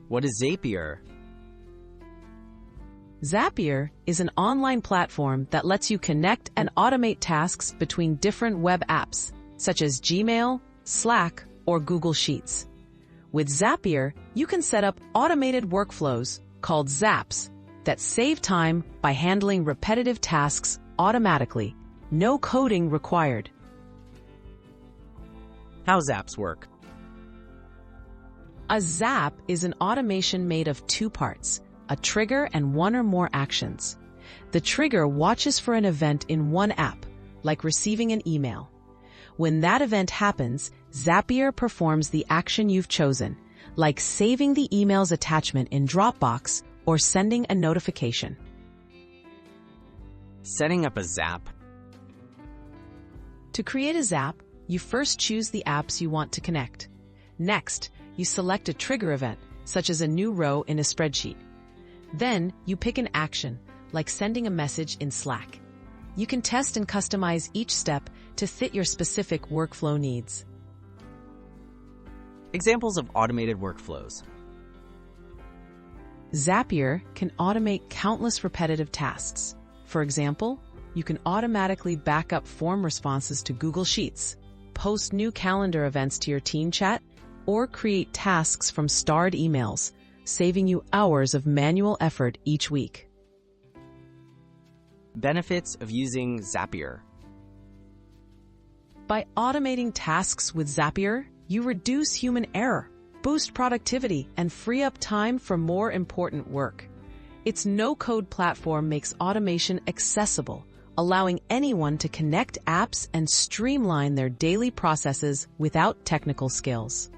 What is Zapier? Zapier is an online platform that lets you connect and automate tasks between different web apps, such as Gmail, Slack, or Google Sheets. With Zapier, you can set up automated workflows called Zaps that save time by handling repetitive tasks automatically. No coding required. How Zaps work? A Zap is an automation made of two parts, a trigger and one or more actions. The trigger watches for an event in one app, like receiving an email. When that event happens, Zapier performs the action you've chosen, like saving the email's attachment in Dropbox or sending a notification. Setting up a Zap. To create a Zap, you first choose the apps you want to connect. Next, you select a trigger event, such as a new row in a spreadsheet. Then, you pick an action, like sending a message in Slack. You can test and customize each step to fit your specific workflow needs. Examples of automated workflows. Zapier can automate countless repetitive tasks. For example, you can automatically back up form responses to Google Sheets, post new calendar events to your team chat, or create tasks from starred emails, saving you hours of manual effort each week. Benefits of using Zapier. By automating tasks with Zapier, you reduce human error, boost productivity, and free up time for more important work. Its no-code platform makes automation accessible, allowing anyone to connect apps and streamline their daily processes without technical skills.